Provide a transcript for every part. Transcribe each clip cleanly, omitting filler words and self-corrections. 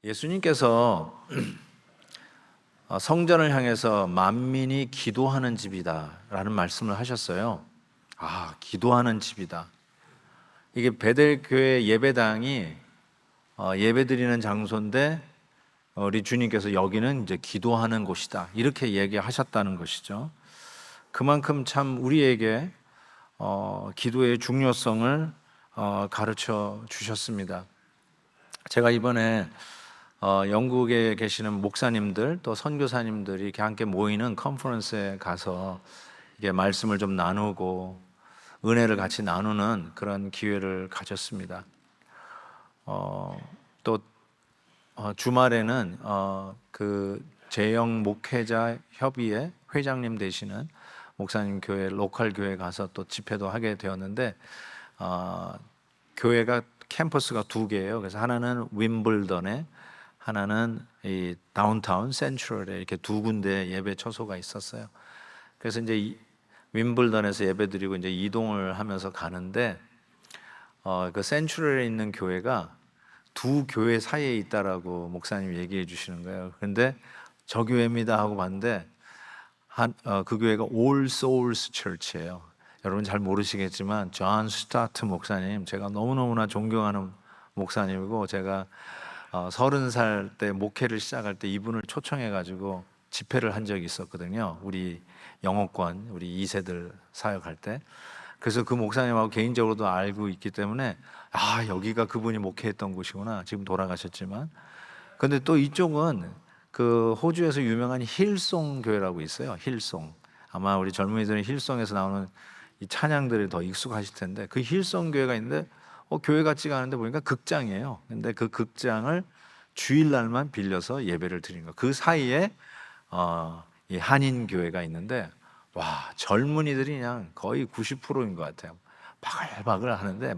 예수님께서 성전을 향해서 만민이 기도하는 집이다라는 말씀을 하셨어요. 기도하는 집이다. 이게 베델교회 예배당이 예배드리는 장소인데 우리 주님께서 여기는 이제 기도하는 곳이다. 이렇게 얘기하셨다는 것이죠. 그만큼 참 우리에게 기도의 중요성을 가르쳐 주셨습니다. 제가 이번에 영국에 계시는 목사님들 또 선교사님들이 이렇게 함께 모이는 컨퍼런스에 가서 이게 말씀을 좀 나누고 은혜를 같이 나누는 그런 기회를 가졌습니다. 또 주말에는 그 재영 목회자 협의회 회장님 되시는 목사님 교회 로컬 교회 가서 또 집회도 하게 되었는데 교회가 캠퍼스가 두 개예요. 그래서 하나는 윈블던에 하나는 이 다운타운 센트럴에 이렇게 두 군데 예배 처소가 있었어요. 그래서 이제 윈블던에서 예배드리고 이제 이동을 하면서 가는데 그 센트럴에 있는 교회가 두 교회 사이에 있다라고 목사님이 얘기해 주시는 거예요. 그런데 저 교회입니다 하고 봤는데 그 교회가 All Souls Church예요. 여러분 잘 모르시겠지만 존 스타트 목사님, 제가 너무너무나 존경하는 목사님이고, 제가 30살 때 목회를 시작할 때 이분을 초청해가지고 집회를 한 적이 있었거든요. 우리 영어권, 우리 2세들 사역할 때. 그래서 그 목사님하고 개인적으로도 알고 있기 때문에 여기가 그분이 목회했던 곳이구나. 지금 돌아가셨지만. 근데 또 이쪽은 그 호주에서 유명한 힐송 교회라고 있어요. 힐송. 아마 우리 젊은이들은 힐송에서 나오는 이 찬양들이 더 익숙하실 텐데, 그 힐송 교회가 있는데 교회 같지가 않은데 보니까 극장이에요. 근데 그 극장을 주일날만 빌려서 예배를 드리는 거예요. 그 사이에 이 한인 교회가 있는데 젊은이들이 그냥 거의 90%인 것 같아요. 바글바글 하는데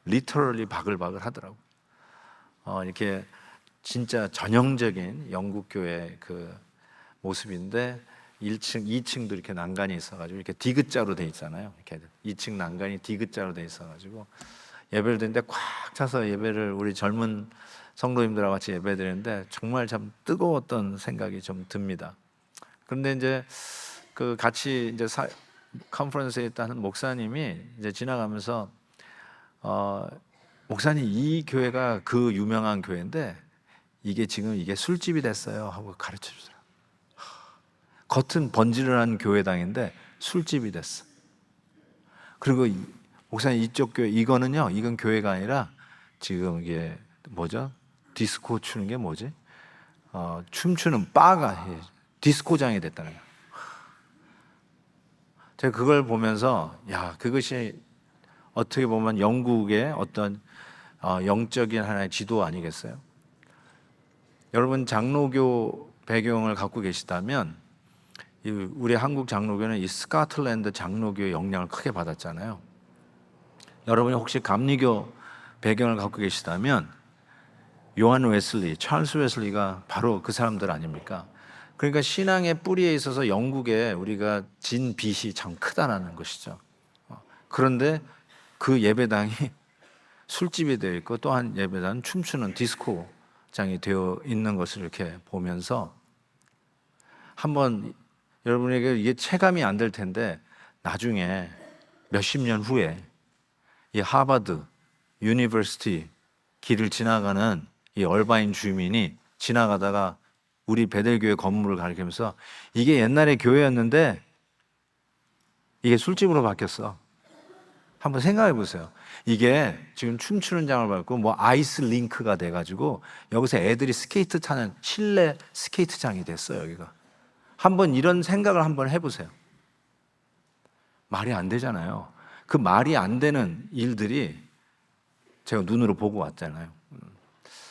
리터럴리 바글바글 하더라고요. 이렇게 진짜 전형적인 영국 교회 그 모습인데 1층, 2층도 이렇게 난간이 있어가지고 이렇게 디귿자로 돼 있잖아요. 이렇게 2층 난간이 디귿자로 돼 있어가지고 예배를 드리는데 꽉 차서 예배를 우리 젊은 성도님들하고 같이 예배드리는데 정말 참 뜨거웠던 생각이 좀 듭니다. 그런데 이제 그 같이 이제 컨퍼런스에 있다는 목사님이 이제 지나가면서 목사님, 이 교회가 그 유명한 교회인데 이게 지금 이게 술집이 됐어요 하고 가르쳐 주더라고요. 겉은 번지르한 교회당인데 술집이 됐어. 그리고 목사님, 이쪽 교회 이건 교회가 아니라 지금 이게 뭐죠? 디스코 추는 게 뭐지? 춤추는 바가 디스코장이 됐다는 거예요. 제가 그걸 보면서 그것이 어떻게 보면 영국의 어떤 영적인 하나의 지도 아니겠어요? 여러분 장로교 배경을 갖고 계시다면 우리 한국 장로교는 이 스코틀랜드 장로교의 영향을 크게 받았잖아요. 여러분이 혹시 감리교 배경을 갖고 계시다면 요한 웨슬리, 찰스 웨슬리가 바로 그 사람들 아닙니까? 그러니까 신앙의 뿌리에 있어서 영국에 우리가 진 빚이 참 크다라는 것이죠. 그런데 그 예배당이 술집이 되어 있고 또 한 예배당은 춤추는 디스코장이 되어 있는 것을 이렇게 보면서 한번 여러분에게 이게 체감이 안 될 텐데 나중에 몇십 년 후에 이 하버드 유니버시티 길을 지나가는 이 얼바인 주민이 지나가다가 우리 베델교회 건물을 가리키면서 이게 옛날에 교회였는데 이게 술집으로 바뀌었어. 한번 생각해 보세요. 이게 지금 춤추는 장을 밟고 뭐 아이스 링크가 돼가지고 여기서 애들이 스케이트 타는 실내 스케이트장이 됐어요. 여기가. 한번 이런 생각을 한번 해보세요. 말이 안 되잖아요. 그 말이 안 되는 일들이 제가 눈으로 보고 왔잖아요.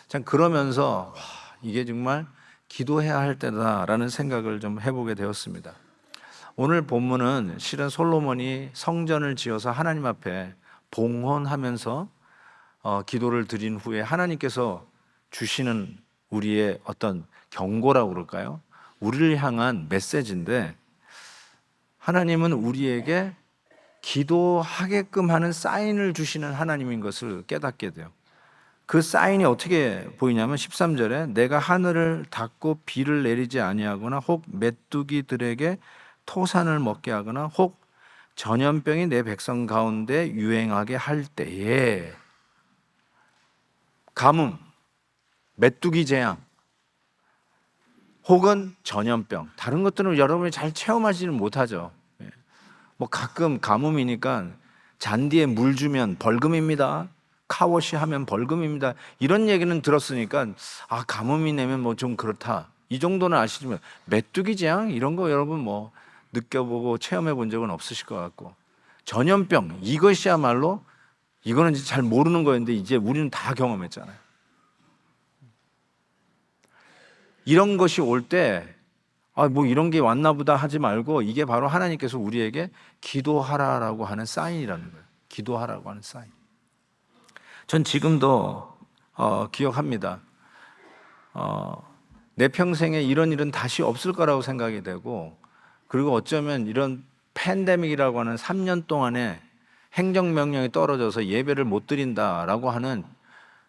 참 그러면서 이게 정말 기도해야 할 때다라는 생각을 좀 해보게 되었습니다. 오늘 본문은 실은 솔로몬이 성전을 지어서 하나님 앞에 봉헌하면서 기도를 드린 후에 하나님께서 주시는 우리의 어떤 경고라고 그럴까요? 우리를 향한 메시지인데, 하나님은 우리에게 기도하게끔 하는 사인을 주시는 하나님인 것을 깨닫게 돼요. 그 사인이 어떻게 보이냐면 13절에 내가 하늘을 닫고 비를 내리지 아니하거나 혹 메뚜기들에게 토산을 먹게 하거나 혹 전염병이 내 백성 가운데 유행하게 할 때에, 가뭄, 메뚜기 재앙 혹은 전염병, 다른 것들은 여러분이 잘 체험하지는 못하죠. 뭐 가끔 가뭄이니까 잔디에 물 주면 벌금입니다, 카워시 하면 벌금입니다, 이런 얘기는 들었으니까 아, 가뭄이 내면 뭐 좀 그렇다, 이 정도는 아시지만 메뚜기 재앙 이런 거 여러분 뭐 느껴보고 체험해 본 적은 없으실 것 같고, 전염병 이것이야말로 이거는 이제 잘 모르는 거였는데 이제 우리는 다 경험했잖아요. 이런 것이 올 때 아, 뭐 이런 게 왔나 보다 하지 말고 이게 바로 하나님께서 우리에게 기도하라라고 하는 사인이라는 거예요. 기도하라고 하는 사인. 전 지금도 기억합니다. 내 평생에 이런 일은 다시 없을 거라고 생각이 되고, 그리고 어쩌면 이런 팬데믹이라고 하는 3년 동안에 행정명령이 떨어져서 예배를 못 드린다라고 하는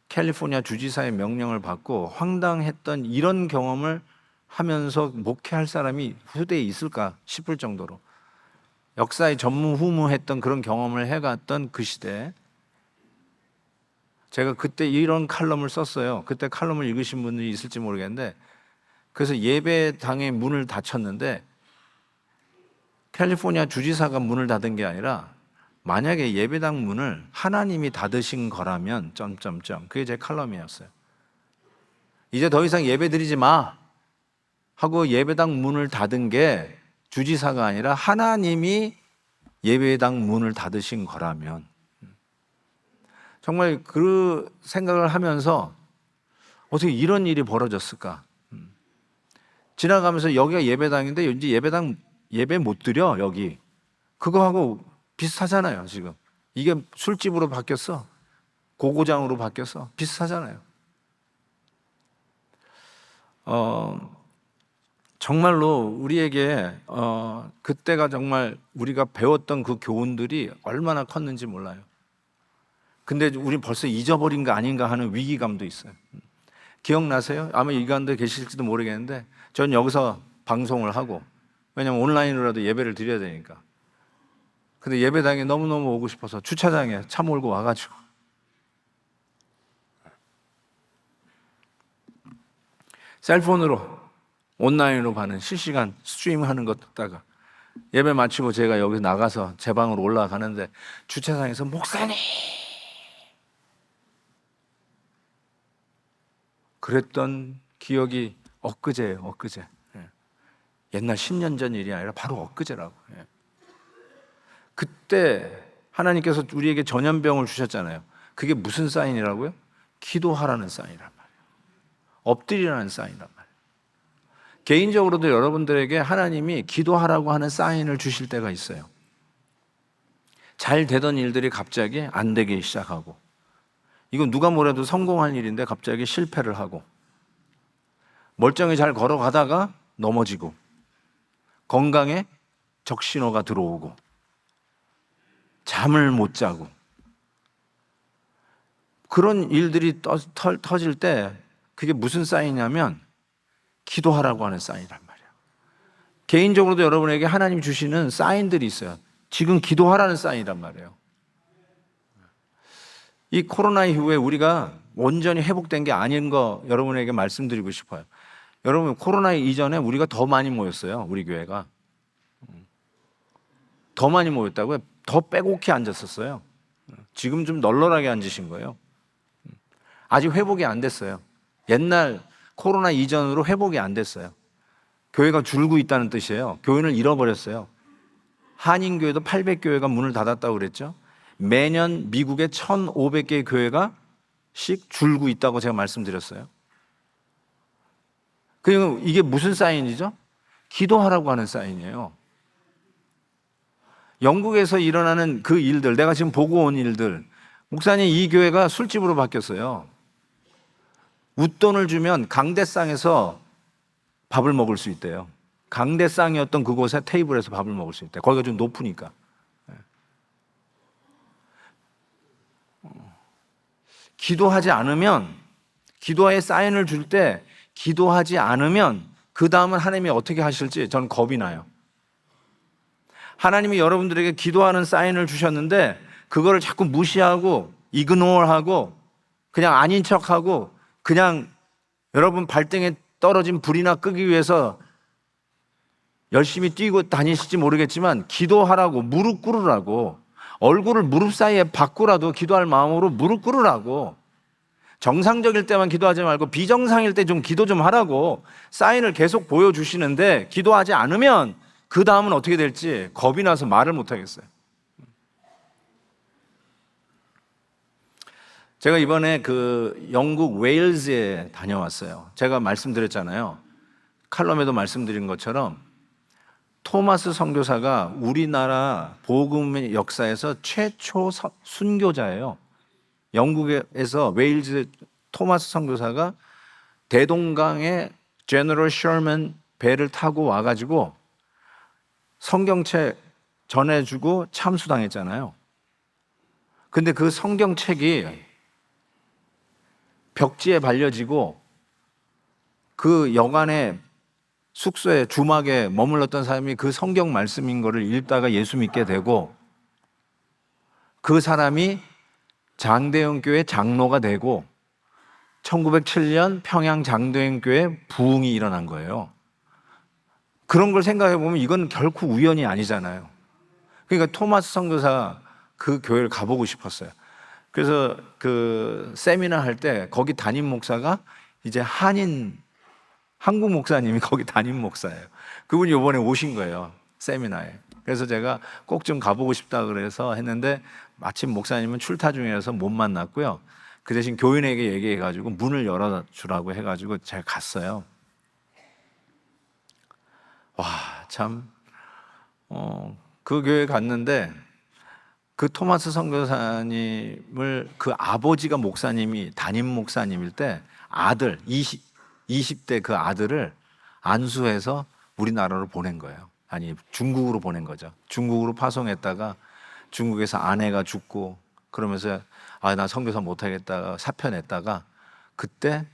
캘리포니아 주지사의 명령을 받고 황당했던 이런 경험을 하면서 목회할 사람이 후대에 있을까 싶을 정도로 역사에 전무후무했던 그런 경험을 해갔던 그 시대에 제가 그때 이런 칼럼을 썼어요. 그때 칼럼을 읽으신 분들이 있을지 모르겠는데, 그래서 예배당의 문을 닫혔는데 캘리포니아 주지사가 문을 닫은 게 아니라 만약에 예배당 문을 하나님이 닫으신 거라면 그게 제 칼럼이었어요. 이제 더 이상 예배 드리지 마 하고 예배당 문을 닫은 게 주지사가 아니라 하나님이 예배당 문을 닫으신 거라면, 정말 그 생각을 하면서 어떻게 이런 일이 벌어졌을까. 지나가면서 여기가 예배당인데 이제 예배 못 드려 여기, 그거하고 비슷하잖아요. 지금 이게 술집으로 바뀌었어, 고고장으로 바뀌었어, 비슷하잖아요. 정말로 우리에게 그때가 정말 우리가 배웠던 그 교훈들이 얼마나 컸는지 몰라요. 근데 우리 벌써 잊어버린 거 아닌가 하는 위기감도 있어요. 기억나세요? 아마 이 가운데 계실지도 모르겠는데 전 여기서 방송을 하고, 왜냐면 온라인으로라도 예배를 드려야 되니까. 근데 예배당에 너무너무 오고 싶어서 주차장에 차 몰고 와가지고 셀폰으로 온라인으로 가는 실시간 스트리밍하는 것 듣다가 예배 마치고 제가 여기 나가서 제 방으로 올라가는데 주차장에서 목사님 그랬던 기억이 엊그제예요. 엊그제. 옛날 10년 전 일이 아니라 바로 엊그제라고. 그때 하나님께서 우리에게 전염병을 주셨잖아요. 그게 무슨 사인이라고요? 기도하라는 사인이란 말이에요. 엎드리라는 사인이란 말이에요. 개인적으로도 여러분들에게 하나님이 기도하라고 하는 사인을 주실 때가 있어요. 잘 되던 일들이 갑자기 안 되기 시작하고, 이건 누가 뭐래도 성공한 일인데 갑자기 실패를 하고, 멀쩡히 잘 걸어가다가 넘어지고, 건강에 적신호가 들어오고, 잠을 못 자고, 그런 일들이 터질 때 그게 무슨 사인이냐면 기도하라고 하는 사인이란 말이에요. 개인적으로도 여러분에게 하나님 주시는 사인들이 있어요. 지금 기도하라는 사인이란 말이에요. 이 코로나 이후에 우리가 온전히 회복된 게 아닌 거 여러분에게 말씀드리고 싶어요. 여러분, 코로나 이전에 우리가 더 많이 모였어요. 우리 교회가 더 많이 모였다고요? 더 빼곡히 앉았었어요. 지금 좀 널널하게 앉으신 거예요. 아직 회복이 안 됐어요. 옛날 코로나 이전으로 회복이 안 됐어요. 교회가 줄고 있다는 뜻이에요. 교회를 잃어버렸어요. 한인교회도 800교회가 문을 닫았다고 그랬죠. 매년 미국에 1,500개의 교회가 씩 줄고 있다고 제가 말씀드렸어요. 그리고 이게 무슨 사인이죠? 기도하라고 하는 사인이에요. 영국에서 일어나는 그 일들, 내가 지금 보고 온 일들, 목사님 이 교회가 술집으로 바뀌었어요. 웃돈을 주면 강대상에서 밥을 먹을 수 있대요. 강대상이었던 그곳에 테이블에서 밥을 먹을 수 있대요. 거기가 좀 높으니까. 기도하지 않으면, 기도의 사인을 줄 때 기도하지 않으면 그 다음은 하나님이 어떻게 하실지 저는 겁이 나요. 하나님이 여러분들에게 기도하는 사인을 주셨는데 그거를 자꾸 무시하고 이그노어하고 그냥 아닌 척하고 그냥 여러분 발등에 떨어진 불이나 끄기 위해서 열심히 뛰고 다니실지 모르겠지만 기도하라고, 무릎 꿇으라고, 얼굴을 무릎 사이에 받고라도 기도할 마음으로 무릎 꿇으라고, 정상적일 때만 기도하지 말고 비정상일 때 좀 기도 좀 하라고 사인을 계속 보여주시는데 기도하지 않으면 그 다음은 어떻게 될지 겁이 나서 말을 못하겠어요. 제가 이번에 그 영국 웨일즈에 다녀왔어요. 제가 말씀드렸잖아요. 칼럼에도 말씀드린 것처럼 토마스 선교사가 우리나라 복음의 역사에서 최초 순교자예요. 영국에서 웨일즈 토마스 선교사가 대동강에 제너럴 셔먼 배를 타고 와가지고 성경책 전해주고 참수당했잖아요. 근데 그 성경책이 벽지에 발려지고 그 여관에 숙소에 주막에 머물렀던 사람이 그 성경 말씀인 거를 읽다가 예수 믿게 되고 그 사람이 장대영 교회 장로가 되고 1907년 평양 장대영 교회 부흥이 일어난 거예요. 그런 걸 생각해 보면 이건 결코 우연이 아니잖아요. 그러니까 토마스 선교사 그 교회를 가보고 싶었어요. 그래서 그 세미나 할 때 거기 담임 목사가 이제 한국 목사님이 거기 담임 목사예요. 그분이 이번에 오신 거예요, 세미나에. 그래서 제가 꼭 좀 가보고 싶다 그래서 했는데 마침 목사님은 출타 중이라서 못 만났고요. 그 대신 교인에게 얘기해가지고 문을 열어주라고 해가지고 제가 갔어요. 와, 참, 그 교회 갔는데 그 토마스 선교사님을 그 아버지가 목사님이 담임 목사님일 때 아들 20대 그 아들을 안수해서 우리나라로 보낸 거예요. 아니, 중국으로 보낸 거죠. 중국으로 파송했다가 중국에서 아내가 죽고 그러면서 나 선교사 못하겠다 사표 냈다가 그때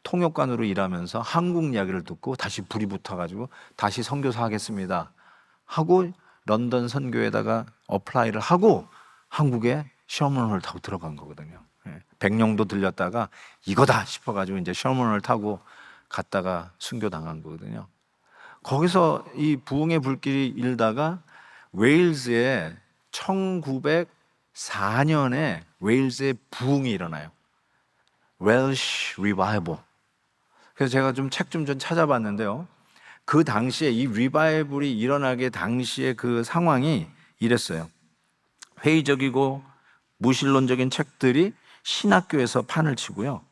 통역관으로 일하면서 한국 이야기를 듣고 다시 불이 붙어가지고 다시 선교사 하겠습니다 하고 런던 선교에다가 어플라이를 하고 한국에 셔먼홀 타고 들어간 거거든요. 백령도 들렸다가 이거다 싶어가지고 이제 셔먼홀 타고 갔다가 순교당한 거거든요. 거기서 이 부흥의 불길이 일다가 웨일즈에 1904년에 웨일즈에 부흥이 일어나요. 웰시 리바이벌. 그래서 제가 좀 책 좀 찾아봤는데요. 그 당시에 이 리바이벌이 일어나게 당시에 그 상황이 이랬어요. 회의적이고 무신론적인 책들이 신학교에서 판을 치고요.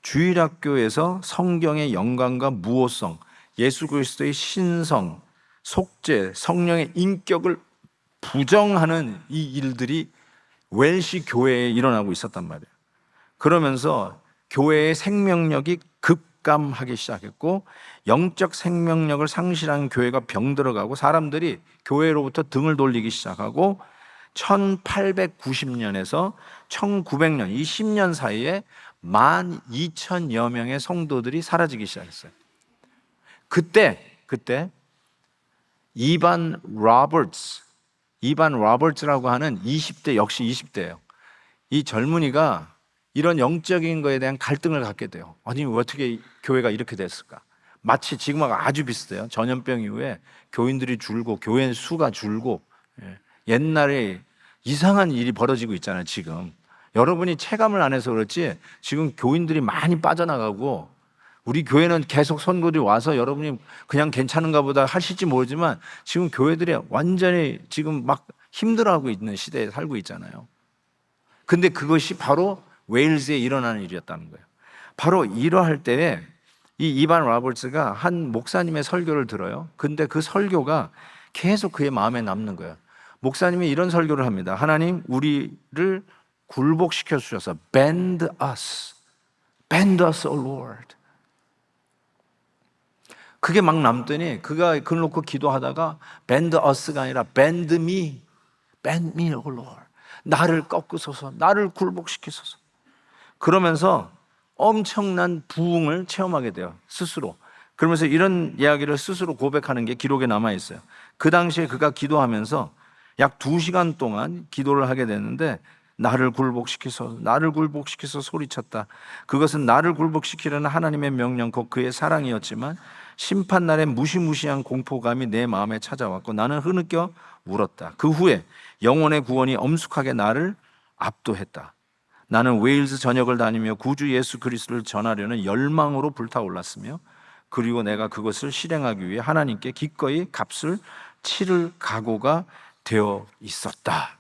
주일학교에서 성경의 영광과 무호성, 예수 그리스도의 신성, 속죄, 성령의 인격을 부정하는 이 일들이 웰시 교회에 일어나고 있었단 말이에요. 그러면서 교회의 생명력이 급감하기 시작했고 영적 생명력을 상실한 교회가 병들어가고 사람들이 교회로부터 등을 돌리기 시작하고 1890년에서 1900년 이 10년 사이에 12,000여 명의 성도들이 사라지기 시작했어요. 그때 이반 로버츠라고 하는 20대, 역시 20대예요. 이 젊은이가 이런 영적인 거에 대한 갈등을 갖게 돼요. 아니, 어떻게 교회가 이렇게 됐을까? 마치 지금하고 아주 비슷해요. 전염병 이후에 교인들이 줄고 교회 수가 줄고 옛날에 이상한 일이 벌어지고 있잖아요. 지금 여러분이 체감을 안 해서 그렇지 지금 교인들이 많이 빠져나가고 우리 교회는 계속 선교들이 와서 여러분이 그냥 괜찮은가 보다 하실지 모르지만 지금 교회들이 완전히 지금 막 힘들어하고 있는 시대에 살고 있잖아요. 근데 그것이 바로 웨일즈에 일어나는 일이었다는 거예요. 바로 이러할 때에 이 이반 로버츠가 한 목사님의 설교를 들어요. 근데 그 설교가 계속 그의 마음에 남는 거예요. 목사님이 이런 설교를 합니다. 하나님, 우리를 굴복시켜 주셔서 bend us, O Lord. 그게 막 남더니 그가 그걸 놓고 기도하다가 bend us가 아니라 bend me, O Lord. 나를 꺾으소서, 나를 굴복시키소서. 그러면서 엄청난 부흥을 체험하게 돼요, 스스로. 그러면서 이런 이야기를 스스로 고백하는 게 기록에 남아 있어요. 그 당시에 그가 기도하면서 약 2시간 동안 기도를 하게 되는데, 나를 굴복시켜서 소리쳤다. 그것은 나를 굴복시키려는 하나님의 명령, 곧 그의 사랑이었지만 심판날에 무시무시한 공포감이 내 마음에 찾아왔고 나는 흐느껴 울었다. 그 후에 영혼의 구원이 엄숙하게 나를 압도했다. 나는 웨일즈 전역을 다니며 구주 예수 그리스도를 전하려는 열망으로 불타올랐으며, 그리고 내가 그것을 실행하기 위해 하나님께 기꺼이 값을 치를 각오가 되어 있었다.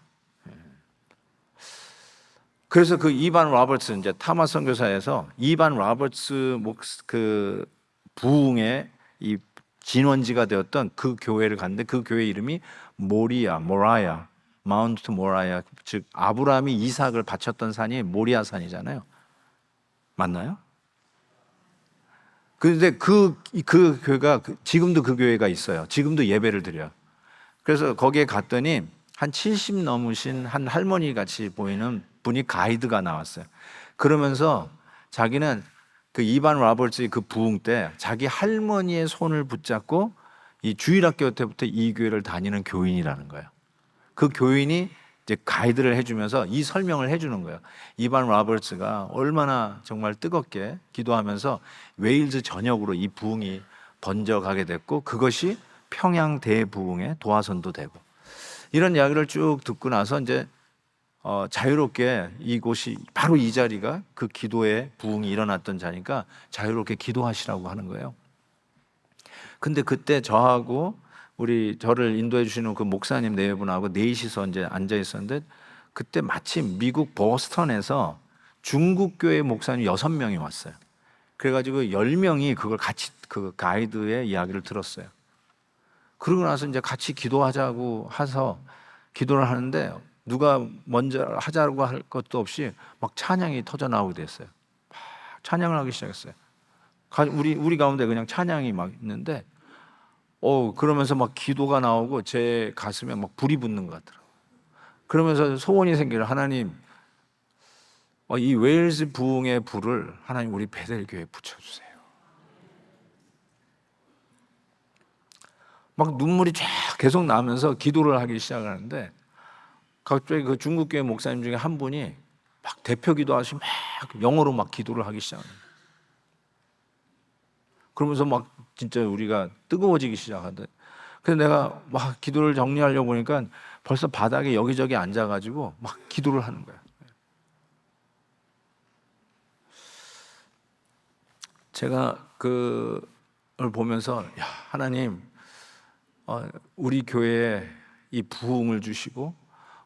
그래서 그 이반 로버츠, 이제 타마 선교사에서 이반 로버츠 그 부흥의 이 진원지가 되었던 그 교회를 갔는데, 그 교회 이름이 모라야, 마운트 모라야, 즉 아브라함이 이삭을 바쳤던 산이 모리아 산이잖아요. 맞나요? 그런데 그 교회가 지금도 그 교회가 있어요. 지금도 예배를 드려요. 그래서 거기에 갔더니 한 70 넘으신 한 할머니 같이 보이는 분이 가이드가 나왔어요. 그러면서 자기는 그 이반 로버츠의 그 부흥 때 자기 할머니의 손을 붙잡고 이 주일학교 때부터 이 교회를 다니는 교인이라는 거예요. 그 교인이 이제 가이드를 해주면서 이 설명을 해주는 거예요. 이반 로버츠가 얼마나 정말 뜨겁게 기도하면서 웨일즈 전역으로 이 부흥이 번져가게 됐고, 그것이 평양 대부흥의 도화선도 되고, 이런 이야기를 쭉 듣고 나서 이제 자유롭게, 이곳이 바로 이 자리가 그 기도의 부흥이 일어났던 자니까 자유롭게 기도하시라고 하는 거예요. 근데 그때 저하고 저를 인도해 주시는 그 목사님 네 분하고 넷이서 이제 앉아 있었는데, 그때 마침 미국 보스턴에서 중국 교회 목사님 6명이 왔어요. 그래가지고 10명이 그걸 같이 그 가이드의 이야기를 들었어요. 그러고 나서 이제 같이 기도하자고 해서 기도를 하는데, 누가 먼저 하자고 할 것도 없이 막 찬양이 터져 나오게 됐어요. 막 찬양을 하기 시작했어요. 우리 가운데 그냥 찬양이 막 있는데, 그러면서 막 기도가 나오고 제 가슴에 막 불이 붙는 것 같더라고요. 그러면서 소원이 생기를, 하나님, 이 웨일즈 부흥의 불을 하나님 우리 베델 교회에 붙여주세요. 막 눈물이 쫙 계속 나면서 기도를 하기 시작하는데, 갑자기 그 중국 교회 목사님 중에 한 분이 막 대표 기도하시고 막 영어로 막 기도를 하기 시작합니다. 그러면서 막 진짜 우리가 뜨거워지기 시작하대. 그래서 내가 막 기도를 정리하려고 보니까 벌써 바닥에 여기저기 앉아가지고 막 기도를 하는 거야. 제가 그걸 보면서, 야, 하나님, 우리 교회에 이 부흥을 주시고,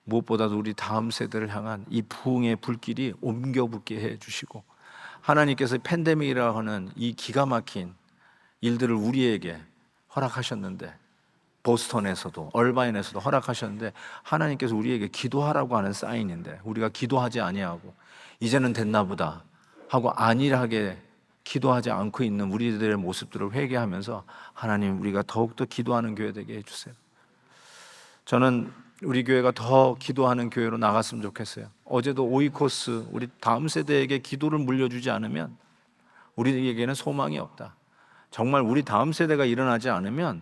무엇보다도 우리 다음 세대를 향한 이 부흥의 불길이 옮겨 붙게 해 주시고, 하나님께서 팬데믹이라고 하는 이 기가 막힌 일들을 우리에게 허락하셨는데, 보스턴에서도 얼바인에서도 허락하셨는데, 하나님께서 우리에게 기도하라고 하는 사인인데 우리가 기도하지 아니하고 이제는 됐나 보다 하고 안일하게 기도하지 않고 있는 우리들의 모습들을 회개하면서, 하나님, 우리가 더욱더 기도하는 교회 되게 해주세요. 저는 우리 교회가 더 기도하는 교회로 나갔으면 좋겠어요. 어제도 오이코스, 우리 다음 세대에게 기도를 물려주지 않으면 우리에게는 소망이 없다. 정말 우리 다음 세대가 일어나지 않으면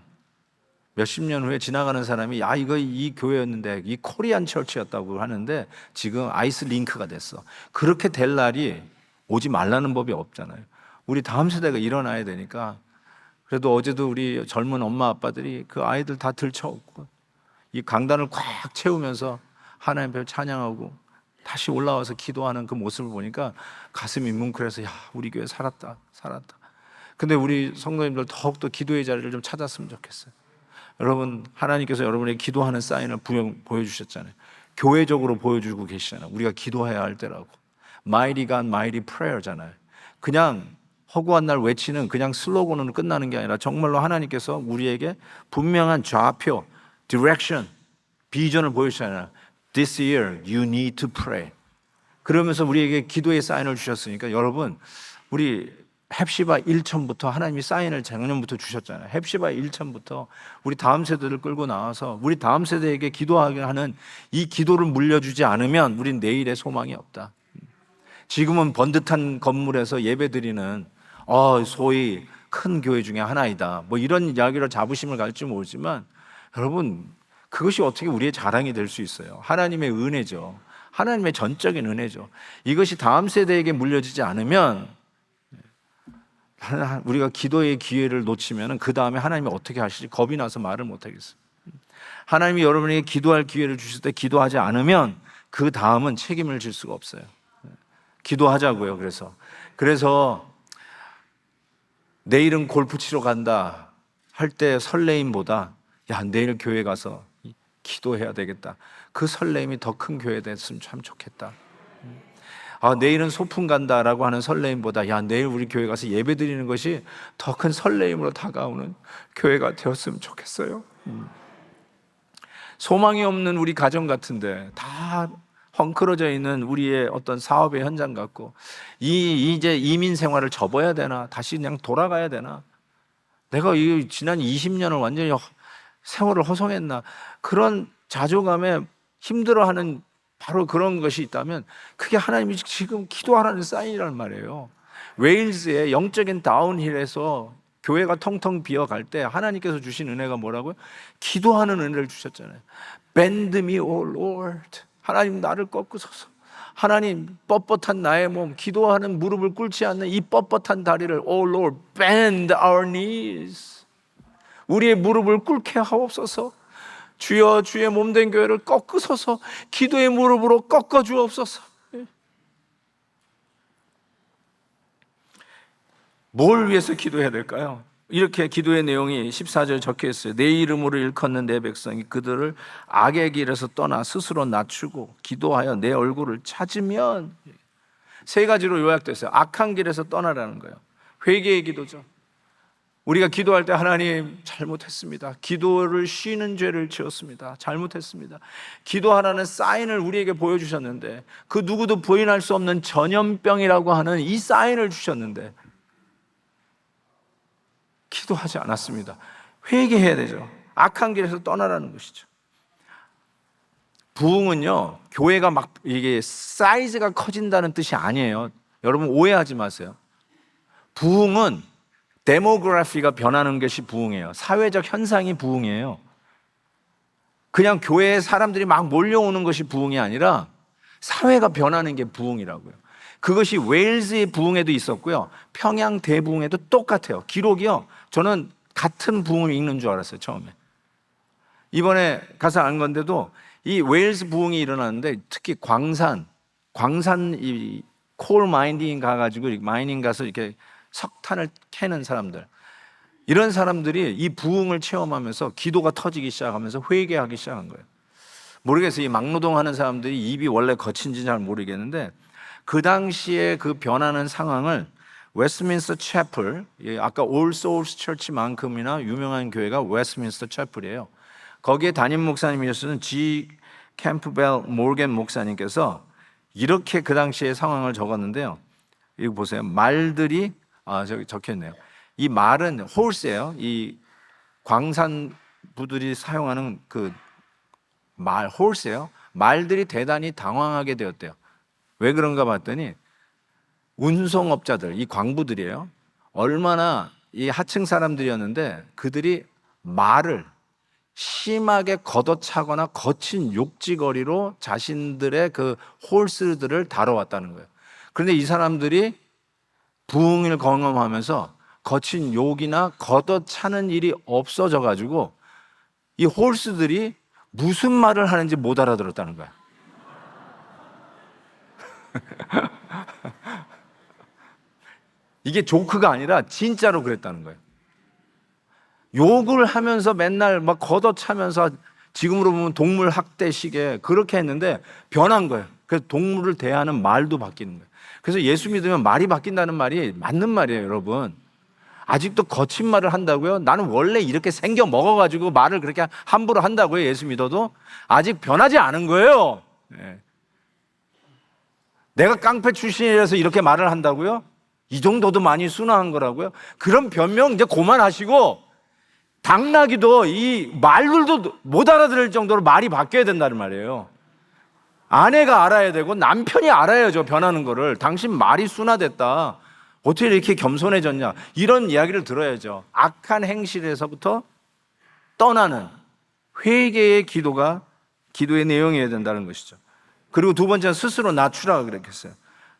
몇십 년 후에 지나가는 사람이, 야, 이거 이 교회였는데, 이 코리안 처치였다고 하는데 지금 아이스 링크가 됐어. 그렇게 될 날이 오지 말라는 법이 없잖아요. 우리 다음 세대가 일어나야 되니까. 그래도 어제도 우리 젊은 엄마 아빠들이 그 아이들 다 들쳐오고 이 강단을 꽉 채우면서 하나님 앞에 찬양하고 다시 올라와서 기도하는 그 모습을 보니까 가슴이 뭉클해서, 야, 우리 교회 살았다. 근데 우리 성도님들 더욱더 기도의 자리를 좀 찾았으면 좋겠어요. 여러분, 하나님께서 여러분에게 기도하는 사인을 보여주셨잖아요. 교회적으로 보여주고 계시잖아요. 우리가 기도해야 할 때라고. Mighty God, Mighty Prayer잖아요. 그냥 허구한 날 외치는 그냥 슬로건으로 끝나는 게 아니라 정말로 하나님께서 우리에게 분명한 좌표, direction, 비전을 보여주잖아요. This year you need to pray. 그러면서 우리에게 기도의 사인을 주셨으니까, 여러분, 우리 헵시바 1천부터 하나님이 사인을 작년부터 주셨잖아요. 헵시바 1천부터 우리 다음 세대를 끌고 나와서 우리 다음 세대에게 기도하게 하는 이 기도를 물려주지 않으면 우린 내일의 소망이 없다. 지금은 번듯한 건물에서 예배드리는 소위 큰 교회 중에 하나이다, 뭐 이런 이야기로 자부심을 가질지 모르지만, 여러분, 그것이 어떻게 우리의 자랑이 될 수 있어요? 하나님의 은혜죠. 하나님의 전적인 은혜죠. 이것이 다음 세대에게 물려지지 않으면, 우리가 기도의 기회를 놓치면 그 다음에 하나님이 어떻게 하실지 겁이 나서 말을 못하겠어요. 하나님이 여러분에게 기도할 기회를 주실 때 기도하지 않으면 그 다음은 책임을 질 수가 없어요. 기도하자고요. 그래서 내일은 골프 치러 간다 할 때 설레임보다, 야, 내일 교회 가서 기도해야 되겠다, 그 설레임이 더 큰 교회 됐으면 참 좋겠다. 내일은 소풍 간다라고 하는 설레임보다, 야, 내일 우리 교회 가서 예배 드리는 것이 더 큰 설레임으로 다가오는 교회가 되었으면 좋겠어요. 소망이 없는 우리 가정 같은데, 다 헝클어져 있는 우리의 어떤 사업의 현장 같고, 이제 이민 생활을 접어야 되나, 다시 그냥 돌아가야 되나, 내가 이 지난 20년을 완전히 세월을 허송했나, 그런 자존감에 힘들어하는 바로 그런 것이 있다면, 그게 하나님이 지금 기도하라는 사인이란 말이에요. 웨일즈의 영적인 다운힐에서 교회가 텅텅 비어갈 때 하나님께서 주신 은혜가 뭐라고요? 기도하는 은혜를 주셨잖아요. Bend me, O Lord. 하나님, 나를 꺾으소서. 하나님, 뻣뻣한 나의 몸, 기도하는 무릎을 꿇지 않는 이 뻣뻣한 다리를, O Lord, bend our knees. 우리의 무릎을 꿇게 하옵소서. 주여, 주의 몸된 교회를 꺾으소서. 기도의 무릎으로 꺾어 주옵소서. 뭘 위해서 기도해야 될까요? 이렇게 기도의 내용이 14절 적혀 있어요. 내 이름으로 일컫는 내 백성이 그들을 악의 길에서 떠나 스스로 낮추고 기도하여 내 얼굴을 찾으면, 세 가지로 요약됐어요. 악한 길에서 떠나라는 거예요. 회개의 기도죠. 우리가 기도할 때, 하나님, 잘못했습니다. 기도를 쉬는 죄를 지었습니다. 잘못했습니다. 기도하라는 사인을 우리에게 보여주셨는데, 그 누구도 부인할 수 없는 전염병이라고 하는 이 사인을 주셨는데 기도하지 않았습니다. 회개해야 되죠. 악한 길에서 떠나라는 것이죠. 부흥은요, 교회가 막 이게 사이즈가 커진다는 뜻이 아니에요. 여러분 오해하지 마세요. 부흥은 데모그래피가 변하는 것이 부흥이에요. 사회적 현상이 부흥이에요. 그냥 교회에 사람들이 막 몰려오는 것이 부흥이 아니라 사회가 변하는 게 부흥이라고요. 그것이 웨일즈의 부흥에도 있었고요, 평양 대부흥에도 똑같아요. 기록이요, 저는 같은 부흥을 읽는 줄 알았어요, 처음에. 이번에 가서 안 건데도 이 웨일즈 부흥이 일어났는데, 특히 광산 이 콜 마이닝 가가지고 마이닝 가서 이렇게 석탄을 캐는 사람들, 이런 사람들이 이 부흥을 체험하면서 기도가 터지기 시작하면서 회개하기 시작한 거예요. 모르겠어요. 이 막노동하는 사람들이 입이 원래 거친지 잘 모르겠는데, 그 당시에 그 변하는 상황을 웨스트민스터 채플, 아까 올 소울스 처치만큼이나 유명한 교회가 웨스트민스터 채플이에요. 거기에 담임 목사님이었던 G. 캠프벨 모건 목사님께서 이렇게 그 당시의 상황을 적었는데요. 이거 보세요. 말들이 저기 적혀있네요. 이 말은 horse예요. 이 광산부들이 사용하는 그 말, horse예요. 말들이 대단히 당황하게 되었대요. 왜 그런가 봤더니, 운송업자들, 이 광부들이에요. 얼마나 이 하층 사람들이었는데, 그들이 말을 심하게 걷어차거나 거친 욕지거리로 자신들의 그 홀스들을 다뤄왔다는 거예요. 그런데 이 사람들이 부흥을 경험하면서 거친 욕이나 걷어차는 일이 없어져 가지고 이 홀스들이 무슨 말을 하는지 못 알아들었다는 거야. 이게 조크가 아니라 진짜로 그랬다는 거예요. 욕을 하면서 맨날 막 걷어차면서, 지금으로 보면 동물 학대식에 그렇게 했는데 변한 거예요. 그래서 동물을 대하는 말도 바뀌는 거예요. 그래서 예수 믿으면 말이 바뀐다는 말이 맞는 말이에요, 여러분. 아직도 거친 말을 한다고요? 나는 원래 이렇게 생겨 먹어가지고 말을 그렇게 함부로 한다고요? 예수 믿어도? 아직 변하지 않은 거예요. 네. 내가 깡패 출신이라서 이렇게 말을 한다고요? 이 정도도 많이 순화한 거라고요? 그런 변명 이제 그만하시고, 당나귀도 이 말들도 못 알아들을 정도로 말이 바뀌어야 된다는 말이에요. 아내가 알아야 되고 남편이 알아야죠. 변하는 거를. 당신 말이 순화됐다. 어떻게 이렇게 겸손해졌냐. 이런 이야기를 들어야죠. 악한 행실에서부터 떠나는 회개의 기도가 기도의 내용이어야 된다는 것이죠. 그리고 두 번째는 스스로 낮추라 그랬겠어요.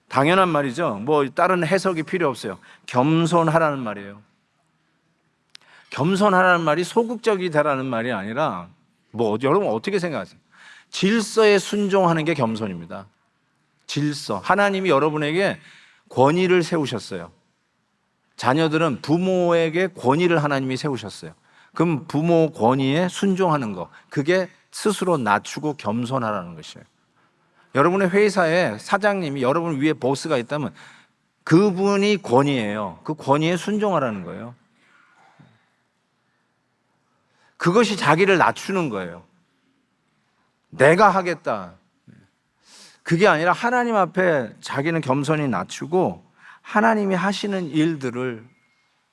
당연한 말이죠. 뭐 다른 해석이 필요 없어요. 겸손하라는 말이에요. 겸손하라는 말이 소극적이다라는 말이 아니라 뭐 여러분 어떻게 생각하세요? 질서에 순종하는 게 겸손입니다. 질서. 하나님이 여러분에게 권위를 세우셨어요. 자녀들은 부모에게 권위를 하나님이 세우셨어요. 그럼 부모 권위에 순종하는 거, 그게 스스로 낮추고 겸손하라는 것이에요. 여러분의 회사에 사장님이 여러분 위에 보스가 있다면 그분이 권위예요. 그 권위에 순종하라는 거예요. 그것이 자기를 낮추는 거예요. 내가 하겠다. 그게 아니라 하나님 앞에 자기는 겸손히 낮추고 하나님이 하시는 일들을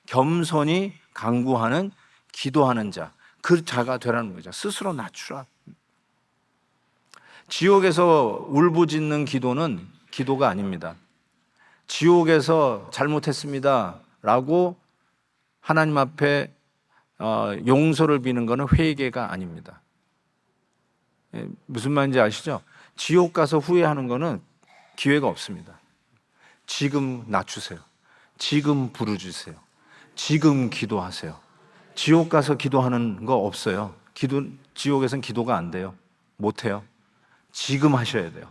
겸손히 간구하는 기도하는 자, 그 자가 되라는 거죠. 스스로 낮추라. 지옥에서 울부짖는 기도는 기도가 아닙니다. 지옥에서 잘못했습니다 라고 하나님 앞에 용서를 비는 것은 회개가 아닙니다. 무슨 말인지 아시죠? 지옥 가서 후회하는 것은 기회가 없습니다. 지금 낮추세요. 지금 부르주세요. 지금 기도하세요. 지옥 가서 기도하는 거 없어요. 지옥에서는 기도가 안 돼요. 못 해요. 지금 하셔야 돼요.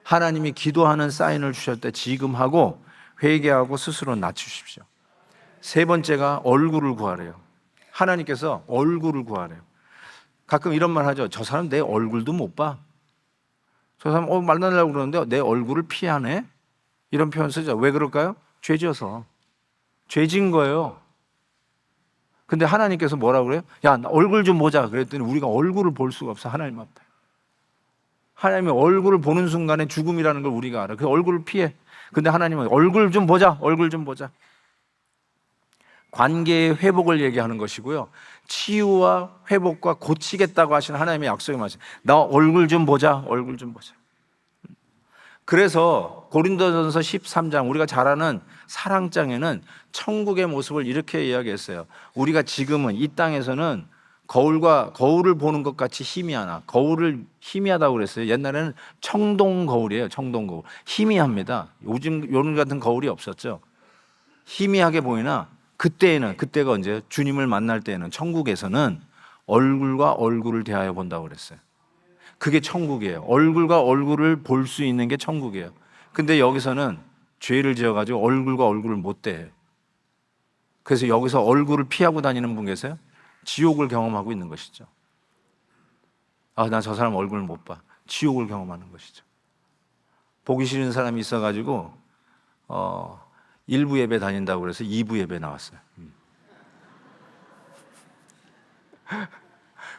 하나님이 기도하는 사인을 주실 때 지금 하고 회개하고 스스로 낮추십시오. 세 번째가 얼굴을 구하래요. 하나님께서 얼굴을 구하래요. 가끔 이런 말 하죠. 저 사람 내 얼굴도 못 봐. 저 사람 만나려고 그러는데 내 얼굴을 피하네. 이런 표현 쓰죠. 왜 그럴까요? 죄지어서. 죄진 거예요. 근데 하나님께서 뭐라고 그래요? 야, 나 얼굴 좀 보자. 그랬더니 우리가 얼굴을 볼 수가 없어. 하나님 앞에. 하나님의 얼굴을 보는 순간에 죽음이라는 걸 우리가 알아. 그 얼굴을 피해. 근데 하나님은 얼굴 좀 보자. 얼굴 좀 보자. 관계의 회복을 얘기하는 것이고요. 치유와 회복과 고치겠다고 하시는 하나님의 약속의 말씀. 나 얼굴 좀 보자. 얼굴 좀 보자. 그래서 고린도전서 13장 우리가 잘 아는 사랑장에는 천국의 모습을 이렇게 이야기했어요. 우리가 지금은 이 땅에서는 거울을 보는 것 같이 희미하나. 거울을 희미하다고 그랬어요. 옛날에는 청동 거울이에요. 청동 거울. 희미합니다. 요즘 같은 거울이 없었죠. 희미하게 보이나 그때가 언제? 주님을 만날 때에는 천국에서는 얼굴과 얼굴을 대하여 본다고 그랬어요. 그게 천국이에요. 얼굴과 얼굴을 볼 수 있는 게 천국이에요. 근데 여기서는 죄를 지어가지고 얼굴과 얼굴을 못 대해요. 그래서 여기서 얼굴을 피하고 다니는 분 계세요? 지옥을 경험하고 있는 것이죠. 아, 나 저 사람 얼굴을 못 봐. 지옥을 경험하는 것이죠. 보기 싫은 사람이 있어가지고 1부 예배 다닌다고 그래서 2부 예배 나왔어요.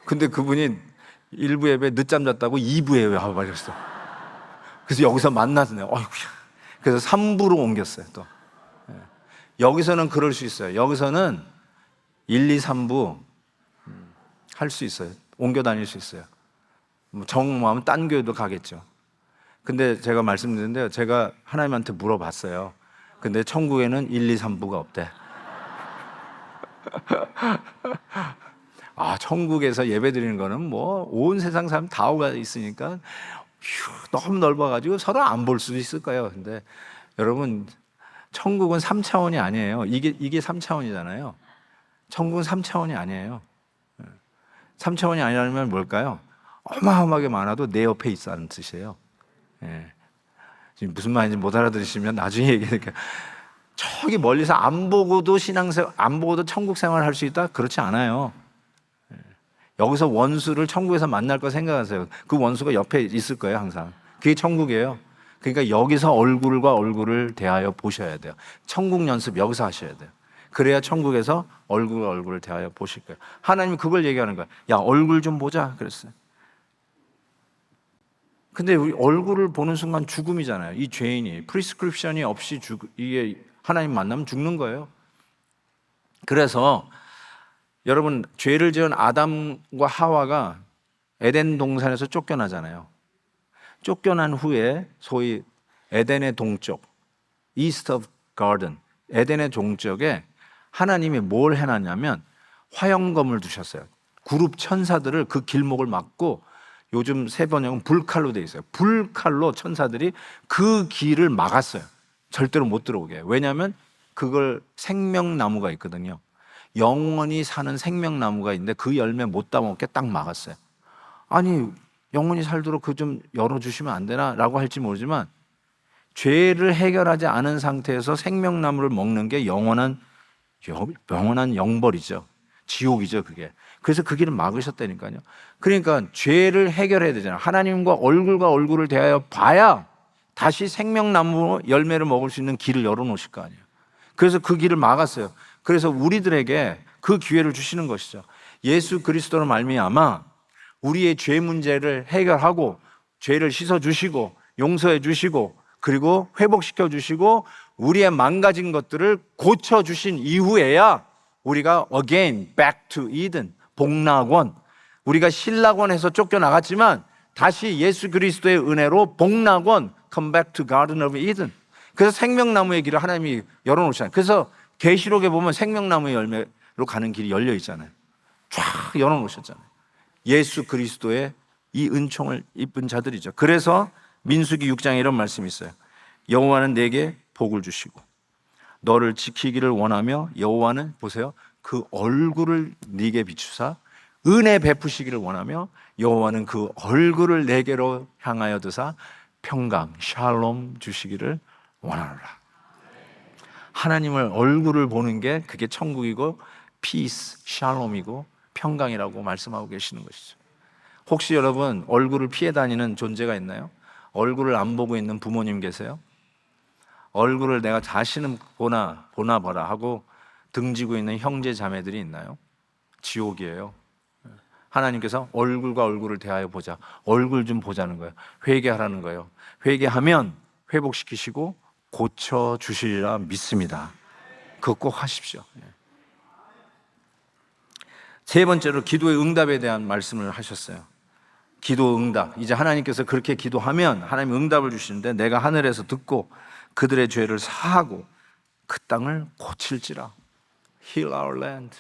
근데 그분이 1부 예배 늦잠 잤다고 2부 예배 와버렸어. 그래서 여기서 만났네요. 어이구야. 그래서 3부로 옮겼어요. 또 여기서는 그럴 수 있어요. 여기서는 1, 2, 3부 할 수 있어요. 옮겨 다닐 수 있어요. 정하면 딴 교회도 가겠죠. 근데 제가 말씀드렸는데요. 제가 하나님한테 물어봤어요. 근데 천국에는 1, 2, 3부가 없대. 아, 천국에서 예배 드리는 거는 뭐 온 세상 사람 다 오가 있으니까 너무 넓어가지고 서로 안 볼 수도 있을 거예요. 근데 여러분, 천국은 3차원이 아니에요. 이게 3차원이잖아요. 천국은 3차원이 아니에요. 3차원이 아니라면 뭘까요? 어마어마하게 많아도 내 옆에 있다는 뜻이에요. 예. 지금 무슨 말인지 못 알아들으시면 나중에 얘기할게요. 저기 멀리서 안 보고도 안 보고도 천국 생활을 할 수 있다? 그렇지 않아요. 여기서 원수를 천국에서 만날 거 생각하세요. 그 원수가 옆에 있을 거예요, 항상. 그게 천국이에요. 그러니까 여기서 얼굴과 얼굴을 대하여 보셔야 돼요. 천국 연습 여기서 하셔야 돼요. 그래야 천국에서 얼굴과 얼굴을 대하여 보실 거예요. 하나님이 그걸 얘기하는 거예요. 야, 얼굴 좀 보자 그랬어요. 근데 우리 얼굴을 보는 순간 죽음이잖아요. 이 죄인이 프리스크립션이 없이 이게 하나님 만나면 죽는 거예요. 그래서 여러분, 죄를 지은 아담과 하와가 에덴 동산에서 쫓겨나잖아요. 쫓겨난 후에 소위 에덴의 동쪽, East of Garden, 에덴의 동쪽에 하나님이 뭘 해놨냐면 화영검을 두셨어요. 그룹 천사들을 그 길목을 막고, 요즘 새 번역은 불칼로 돼 있어요. 불칼로 천사들이 그 길을 막았어요. 절대로 못 들어오게. 왜냐하면 그걸 생명나무가 있거든요. 영원히 사는 생명나무가 있는데 그 열매 못 따먹게 딱 막았어요. 아니, 영원히 살도록 그 좀 열어주시면 안 되나? 라고 할지 모르지만, 죄를 해결하지 않은 상태에서 생명나무를 먹는 게 영원한 영벌이죠. 지옥이죠, 그게. 그래서 그 길을 막으셨다니까요. 그러니까 죄를 해결해야 되잖아요. 하나님과 얼굴과 얼굴을 대하여 봐야 다시 생명나무 열매를 먹을 수 있는 길을 열어놓으실 거 아니에요. 그래서 그 길을 막았어요. 그래서 우리들에게 그 기회를 주시는 것이죠. 예수 그리스도로 말미암아 우리의 죄 문제를 해결하고 죄를 씻어주시고 용서해 주시고 그리고 회복시켜 주시고 우리의 망가진 것들을 고쳐주신 이후에야 우리가 again back to Eden, 복락원, 우리가 신락원에서 쫓겨나갔지만 다시 예수 그리스도의 은혜로 복락원, come back to Garden of Eden. 그래서 생명나무의 길을 하나님이 열어놓으셨잖아요. 그래서 계시록에 보면 생명나무의 열매로 가는 길이 열려 있잖아요. 쫙 열어놓으셨잖아요. 예수 그리스도의 이 은총을 입은 자들이죠. 그래서 민수기 6장에 이런 말씀이 있어요. 여호와는 내게 복을 주시고 너를 지키기를 원하며 여호와는, 보세요, 그 얼굴을 네게 비추사 은혜 베푸시기를 원하며 여호와는 그 얼굴을 내게로 향하여 드사 평강, 샬롬 주시기를 원하노라. 하나님을 얼굴을 보는 게 그게 천국이고 피스, 샬롬이고 평강이라고 말씀하고 계시는 것이죠. 혹시 여러분 얼굴을 피해 다니는 존재가 있나요? 얼굴을 안 보고 있는 부모님 계세요? 얼굴을 내가 다시는 보나 봐라 하고 등지고 있는 형제 자매들이 있나요? 지옥이에요. 하나님께서 얼굴과 얼굴을 대하여 보자, 얼굴 좀 보자는 거예요. 회개하라는 거예요. 회개하면 회복시키시고 고쳐주시리라 믿습니다. 그거 꼭 하십시오. 세 번째로 기도의 응답에 대한 말씀을 하셨어요. 기도 응답. 이제 하나님께서 그렇게 기도하면 하나님 응답을 주시는데, 내가 하늘에서 듣고 그들의 죄를 사하고 그 땅을 고칠지라. Heal our land.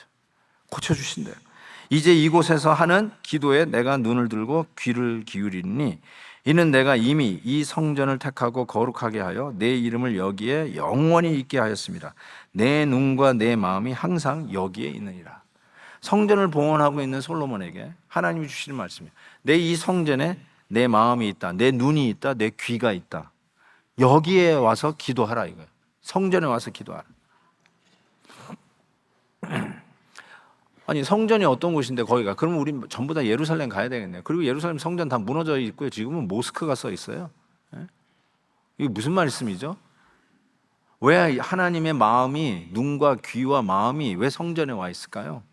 고쳐주신대요. 이제 이곳에서 하는 기도에 내가 눈을 들고 귀를 기울이니 이는 내가 이미 이 성전을 택하고 거룩하게 하여 내 이름을 여기에 영원히 있게 하였습니다. 내 눈과 내 마음이 항상 여기에 있느니라. 성전을 봉헌하고 있는 솔로몬에게 하나님이 주시는 말씀이에요. 내 이 성전에 내 마음이 있다, 내 눈이 있다, 내 귀가 있다. 여기에 와서 기도하라 이거예요. 성전에 와서 기도하라. 아니, 성전이 어떤 곳인데 거기가? 그러면 우리 전부 다 예루살렘 가야 되겠네요. 그리고 예루살렘 성전 다 무너져 있고요. 지금은 모스크가 써 있어요. 이게 무슨 말씀이죠? 왜 하나님의 마음이, 눈과 귀와 마음이 왜 성전에 와 있을까요?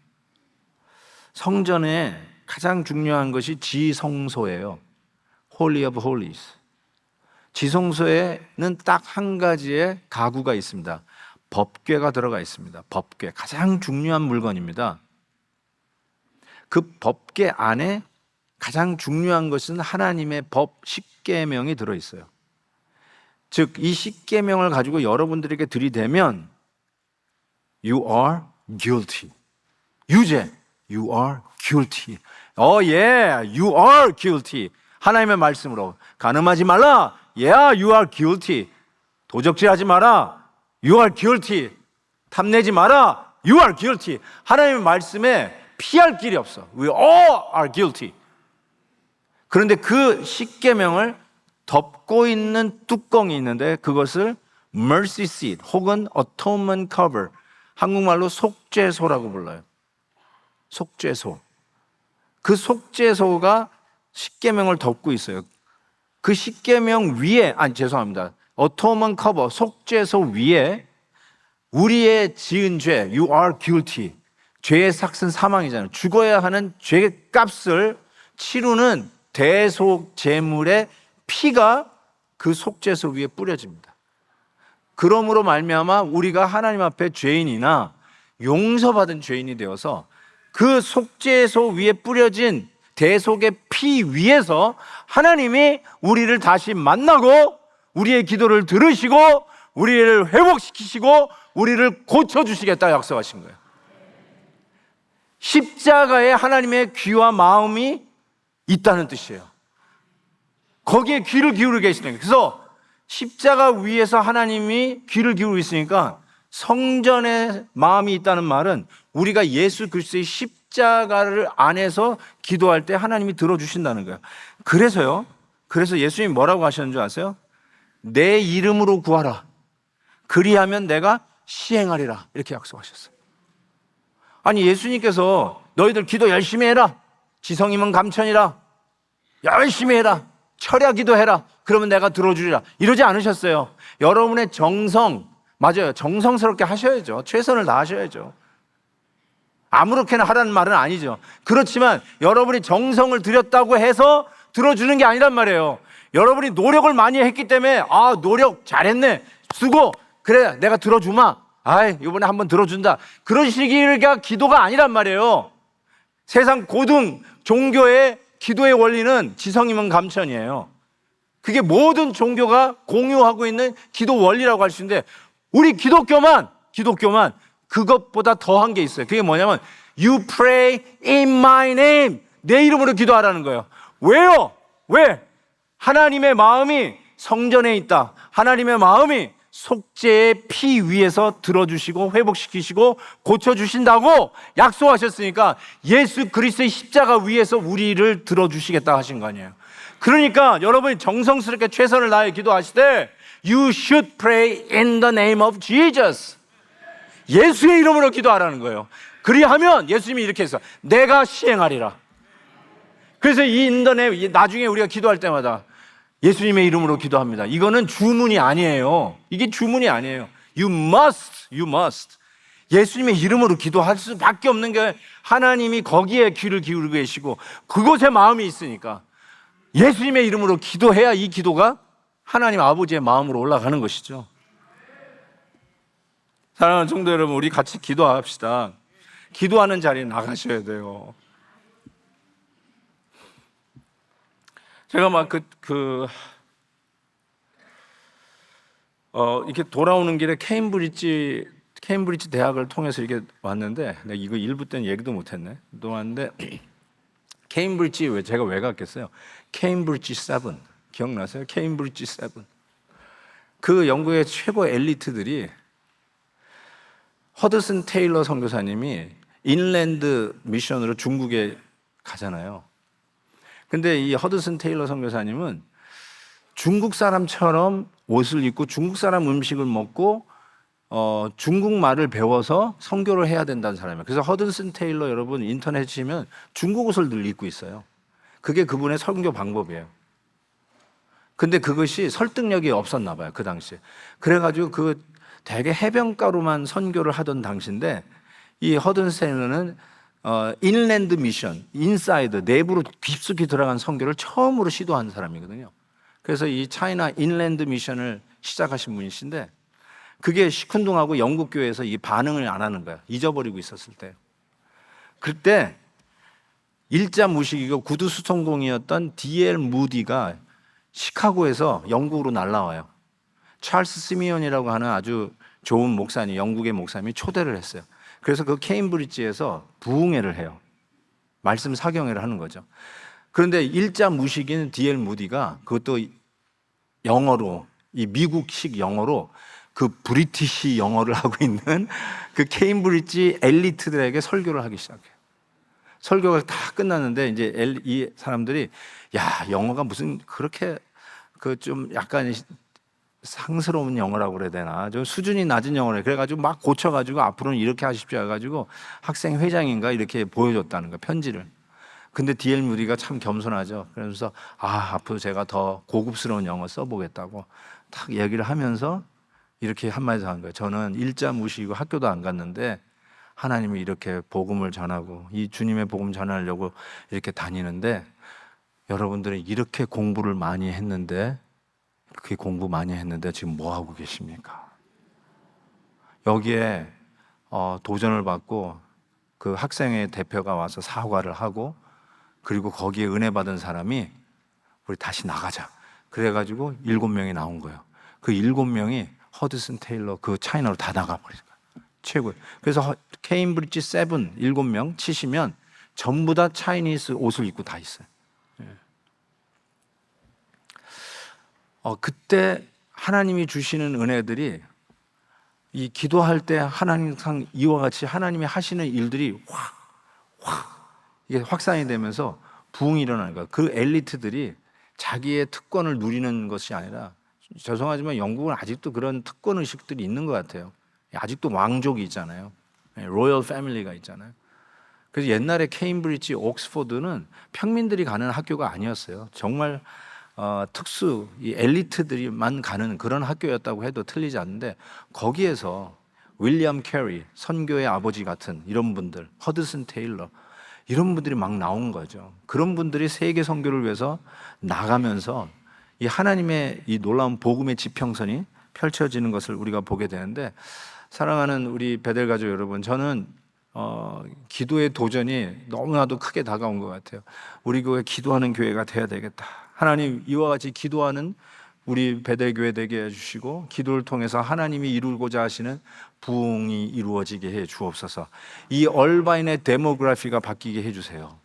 성전에 가장 중요한 것이 지성소예요. Holy of Holies. 지성소에는 딱 한 가지의 가구가 있습니다. 법궤가 들어가 있습니다. 법궤, 가장 중요한 물건입니다. 그 법궤 안에 가장 중요한 것은 하나님의 법 십계명이 들어있어요. 즉, 이 십계명을 가지고 여러분들에게 들이대면 You are guilty. 유죄. You are guilty. Oh yeah, you are guilty. 하나님의 말씀으로 간음하지 말라. Yeah, you are guilty. 도적질하지 마라. You are guilty. 탐내지 마라. You are guilty. 하나님의 말씀에 피할 길이 없어. We all are guilty. 그런데 그 십계명을 덮고 있는 뚜껑이 있는데 그것을 mercy seat 혹은 atonement cover, 한국말로 속죄소라고 불러요. 속죄소. 그 속죄소가 십계명을 덮고 있어요. 그 십계명 위에, 죄송합니다. atonement cover, 속죄소 위에 우리의 지은 죄, you are guilty. 죄의 삭은 사망이잖아요. 죽어야 하는 죄의 값을 치르는 대속 제물의 피가 그 속죄소 위에 뿌려집니다. 그러므로 말미암아 우리가 하나님 앞에 죄인이나 용서받은 죄인이 되어서 그 속죄소 위에 뿌려진 대속의 피 위에서 하나님이 우리를 다시 만나고 우리의 기도를 들으시고 우리를 회복시키시고 우리를 고쳐주시겠다 약속하신 거예요. 십자가에 하나님의 귀와 마음이 있다는 뜻이에요. 거기에 귀를 기울이고 계시는 거예요. 그래서 십자가 위에서 하나님이 귀를 기울이고 있으니까 성전에 마음이 있다는 말은 우리가 예수 그리스도의 십자가를 안에서 기도할 때 하나님이 들어주신다는 거예요. 그래서 예수님이 뭐라고 하셨는 줄 아세요? 내 이름으로 구하라. 그리하면 내가 시행하리라. 이렇게 약속하셨어요. 아니, 예수님께서 너희들 기도 열심히 해라. 지성이면 감천이라. 열심히 해라. 철야 기도해라. 그러면 내가 들어주리라. 이러지 않으셨어요. 여러분의 정성, 맞아요. 정성스럽게 하셔야죠. 최선을 다하셔야죠. 아무렇게나 하라는 말은 아니죠. 그렇지만 여러분이 정성을 들였다고 해서 들어주는 게 아니란 말이에요. 여러분이 노력을 많이 했기 때문에 노력 잘했네. 수고. 그래, 내가 들어주마. 이번에 한번 들어준다. 그런 식의 기도가 아니란 말이에요. 세상 고등 종교의 기도의 원리는 지성이면 감천이에요. 그게 모든 종교가 공유하고 있는 기도 원리라고 할 수 있는데 우리 기독교만 그것보다 더한 게 있어요. 그게 뭐냐면 You pray in my name. 내 이름으로 기도하라는 거예요. 왜요? 왜? 하나님의 마음이 성전에 있다. 하나님의 마음이 속죄의 피 위에서 들어주시고 회복시키시고 고쳐주신다고 약속하셨으니까 예수 그리스도의 십자가 위에서 우리를 들어주시겠다 하신 거 아니에요. 그러니까 여러분이 정성스럽게 최선을 다해 기도하실 때 You should pray in the name of Jesus. 예수의 이름으로 기도하라는 거예요. 그리하면 예수님이 이렇게 해서 내가 시행하리라. 그래서 이 in the name, 나중에 우리가 기도할 때마다 예수님의 이름으로 기도합니다. 이거는 주문이 아니에요. 이게 주문이 아니에요. You must. 예수님의 이름으로 기도할 수밖에 없는 게 하나님이 거기에 귀를 기울이고 계시고 그곳에 마음이 있으니까 예수님의 이름으로 기도해야 이 기도가 하나님 아버지의 마음으로 올라가는 것이죠. 사랑하는 성도 여러분, 우리 같이 기도합시다. 기도하는 자리에 나가셔야 돼요. 제가 막 이렇게 돌아오는 길에 케임브리지 대학을 통해서 이렇게 왔는데, 내가 이거 일부 때는 얘기도 못했네. 또 왔는데 케임브리지 제가 왜 갔겠어요? 케임브리지 7 기억나세요? 케임브리지 7. 그 영국의 최고 엘리트들이 허드슨 테일러 선교사님이 인랜드 미션으로 중국에 가잖아요. 근데 이 허드슨 테일러 선교사님은 중국 사람처럼 옷을 입고 중국 사람 음식을 먹고 중국말을 배워서 선교를 해야 된다는 사람이에요. 그래서 허드슨 테일러 여러분 인터넷에 치면 중국 옷을 늘 입고 있어요. 그게 그분의 선교 방법이에요. 근데 그것이 설득력이 없었나 봐요, 그 당시에. 그래가지고 대개 해변가로만 선교를 하던 당시인데 이 허드슨 테일러는 인랜드 미션, 인사이드, 내부로 깊숙이 들어간 선교를 처음으로 시도한 사람이거든요. 그래서 이 차이나 인랜드 미션을 시작하신 분이신데 그게 시큰둥하고 영국 교회에서 이 반응을 안 하는 거야. 잊어버리고 있었을 때. 그때 일자 무식이고 구두 수송공이었던 D.L. 무디가 시카고에서 영국으로 날라와요. 찰스 시미온이라고 하는 아주 좋은 목사님, 영국의 목사님이 초대를 했어요. 그래서 그 케임브리지에서 부흥회를 해요. 말씀 사경회를 하는 거죠. 그런데 일자 무식인 D.L. 무디가 그것도 영어로, 이 미국식 영어로 그 브리티시 영어를 하고 있는 그 케임브리지 엘리트들에게 설교를 하기 시작해요. 설교가 다 끝났는데 이제 이 사람들이 야, 영어가 무슨 그렇게 좀 약간 상스러운 영어라고 그래야 되나, 좀 수준이 낮은 영어래. 그래가지고 막 고쳐가지고 앞으로는 이렇게 하십시오 해가지고 학생 회장인가 이렇게 보여줬다는 거야, 편지를. 근데 D.L. 무디가 참 겸손하죠. 그러면서 앞으로 제가 더 고급스러운 영어 써보겠다고 딱 얘기를 하면서 이렇게 한마디 하는 거예요. 저는 일자 무식이고 학교도 안 갔는데 하나님이 이렇게 복음을 전하고 이 주님의 복음 전하려고 이렇게 다니는데 여러분들이 이렇게 공부를 많이 했는데 그렇게 공부 많이 했는데 지금 뭐 하고 계십니까? 여기에 도전을 받고 그 학생의 대표가 와서 사과를 하고 그리고 거기에 은혜 받은 사람이 우리 다시 나가자. 그래가지고 7명이 나온 거예요. 그 7명이 허드슨 테일러 그 차이나로 다 나가버린 거예요. 최고예요. 그래서 케임브리지 7명 치시면 전부 다 차이니스 옷을 입고 다 있어요. 그때 하나님이 주시는 은혜들이 이 기도할 때 하나님상 이와 같이 하나님이 하시는 일들이 이게 확산이 되면서 부흥이 일어나는 거예요. 그 엘리트들이 자기의 특권을 누리는 것이 아니라, 죄송하지만 영국은 아직도 그런 특권 의식들이 있는 것 같아요. 아직도 왕족이 있잖아요. 로열 패밀리가 있잖아요. 그래서 옛날에 케임브리지, 옥스포드는 평민들이 가는 학교가 아니었어요. 정말 특수 이 엘리트들이만 가는 그런 학교였다고 해도 틀리지 않는데, 거기에서 윌리엄 캐리, 선교의 아버지 같은 이런 분들, 허드슨 테일러 이런 분들이 막 나온 거죠. 그런 분들이 세계 선교를 위해서 나가면서 이 하나님의 이 놀라운 복음의 지평선이 펼쳐지는 것을 우리가 보게 되는데, 사랑하는 우리 베델 가족 여러분, 저는 기도의 도전이 너무나도 크게 다가온 것 같아요. 우리 교회 기도하는 교회가 돼야 되겠다. 하나님, 이와 같이 기도하는 우리 베델교회 되게 해주시고, 기도를 통해서 하나님이 이루고자 하시는 부흥이 이루어지게 해 주옵소서. 이 얼바인의 데모그래피가 바뀌게 해주세요.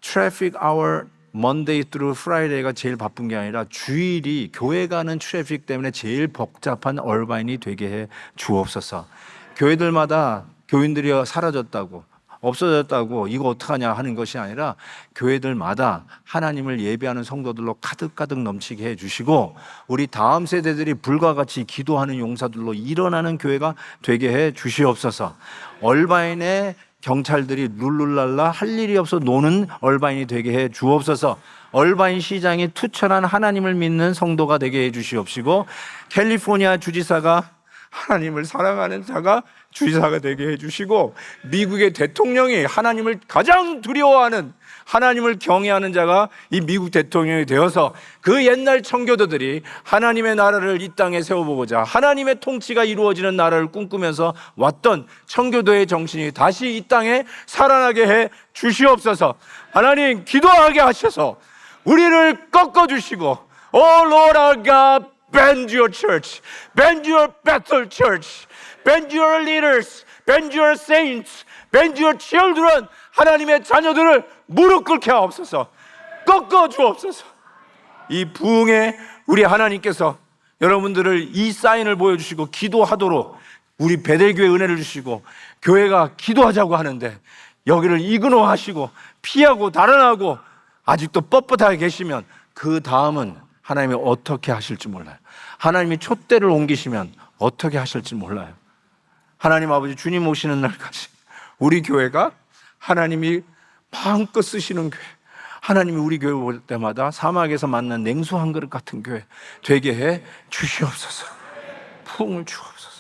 트래픽 아워 먼데이 through 프라이데이가 제일 바쁜 게 아니라 주일이 교회 가는 트래픽 때문에 제일 복잡한 얼바인이 되게 해 주옵소서. 교회들마다 교인들이 사라졌다고, 없어졌다고, 이거 어떡하냐 하는 것이 아니라 교회들마다 하나님을 예배하는 성도들로 가득가득 넘치게 해주시고, 우리 다음 세대들이 불과 같이 기도하는 용사들로 일어나는 교회가 되게 해 주시옵소서. 얼바인의 경찰들이 룰룰랄라 할 일이 없어 노는 얼바인이 되게 해 주옵소서. 얼바인 시장이 투철한 하나님을 믿는 성도가 되게 해 주시옵시고, 캘리포니아 주지사가 하나님을 사랑하는 자가 주지사가 되게 해주시고, 미국의 대통령이 하나님을 가장 두려워하는, 하나님을 경외하는 자가 이 미국 대통령이 되어서 그 옛날 청교도들이 하나님의 나라를 이 땅에 세워보고자 하나님의 통치가 이루어지는 나라를 꿈꾸면서 왔던 청교도의 정신이 다시 이 땅에 살아나게 해 주시옵소서. 하나님, 기도하게 하셔서 우리를 꺾어주시고, Oh Lord our God, bend your church, bend your Bethel church, bend your leaders, bend your saints, bend your children. 하나님의 자녀들을 무릎 꿇게 하옵소서. 꺾어 주옵소서. 이 부흥에 우리 하나님께서 여러분들을 이 사인을 보여주시고 기도하도록 우리 베델교회 은혜를 주시고, 교회가 기도하자고 하는데 여기를 이그노하시고 피하고 달아나고 아직도 뻣뻣하게 계시면 그 다음은 하나님이 어떻게 하실지 몰라요. 하나님이 촛대를 옮기시면 어떻게 하실지 몰라요. 하나님 아버지, 주님 오시는 날까지 우리 교회가 하나님이 마음껏 쓰시는 교회, 하나님이 우리 교회 올 때마다 사막에서 만난 냉수 한 그릇 같은 교회 되게 해 주시옵소서. 부흥을 주옵소서.